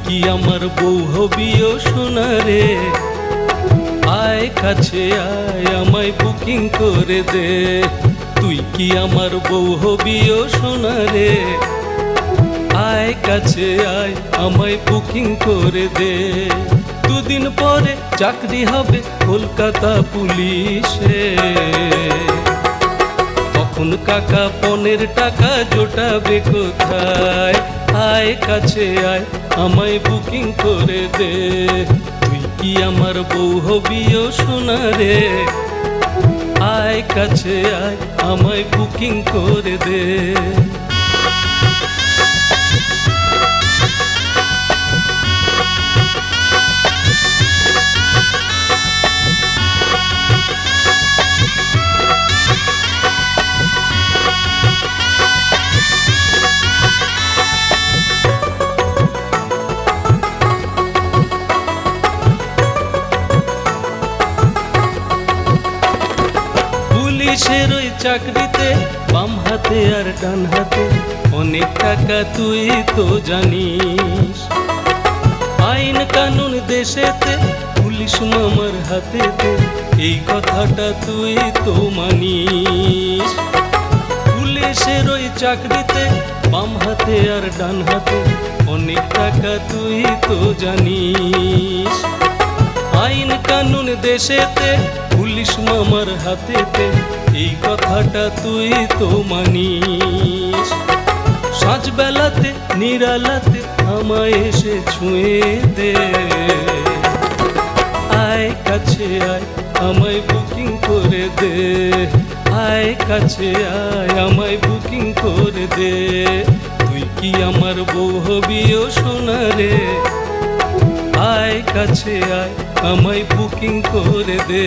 কি আমার বউ হবি ও সোনা রে, আয় কাছে আয় আমায় বুকিং করে দে। তুই কি আমার বউ হবি ও সোনা রে, আয় কাছে আয় আমায় বুকিং করে দে। দুদিন পরে চাকরি হবে কলকাতা পুলিশে, তখন কাকা পনের টাকা জোটাবে কোথায়? আয় কাছে আয় আমায় বুকিং করে দে। তুই কি আমার বউ হবি ও সোনা রে, আয় কাছে আয় আমায় বুকিং করে দে। পুলিশের ওই চাকরিতে বাম হাতে আর ডান হাতে অনেক টাকা তুই তো জানিস। আইন কানুন দেশেতে পুলিশ মামার হাতেতে, এই কথাটা তুই তো মানিস। পুলিশের ওই চাকরিতে বাম হাতে আর ডান হাতে অনেক টাকা তুই তো জানিস। আইন কানুন দেশেতে পুলিশ মামার হাতেতে, এই কথাটা তুই তো মানিস। সাঁঝবেলাতে নিরালাতে আমায় এসে ছুঁয়ে দে। আয় কাছে আয় আমায় বুকিং করে দে, আয় কাছে আয় আমায় বুকিং করে দে। তুই কি আমার বউ হবি ও সোনা রে, আয় কাছে আয় আমায় বুকিং করে দে।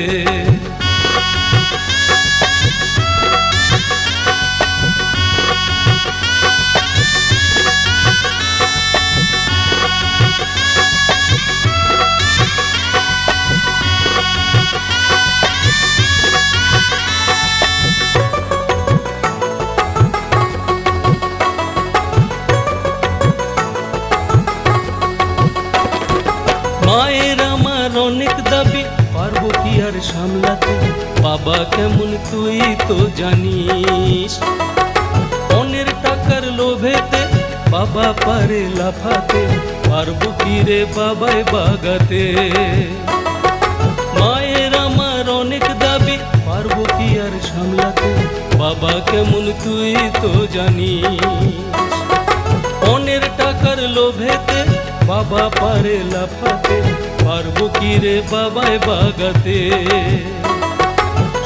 মায়ের আমার অনেক দাবি, পারবো কি আর সামলাতে? বাবা কেমন তুই তো জানিস। অনের টাকার লোভেতে বাবা পারে লাফাতে, পারবো কি রে বাবায় বাগাতে? মায়ের আমার অনেক দাবি, পারবো কি আর সামলাতে? বাবা কেমন তুই তো জানিস। অনের টাকার লোভেতে বাবা পারে লাফাতে, পারবো কি রে বাবায় বাগাতে?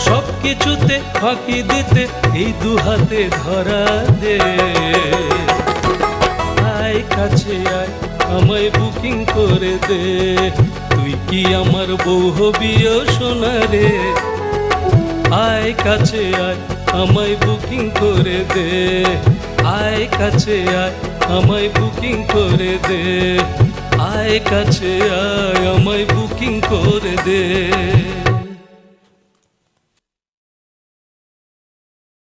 সব কিছুতে ফাঁকি দিতে এই দু হাতে ধরা দে। আয় কাছে আয় আমায় বুকিং করে দে। তুই কি আমার বউ হবি ও সোনা রে, আয় কাছে আয় আমায় বুকিং করে দে। আয় কাছে আয় আমায় বুকিং করে দে, আয় কাছে আয় আমায় বুকিং করে দে।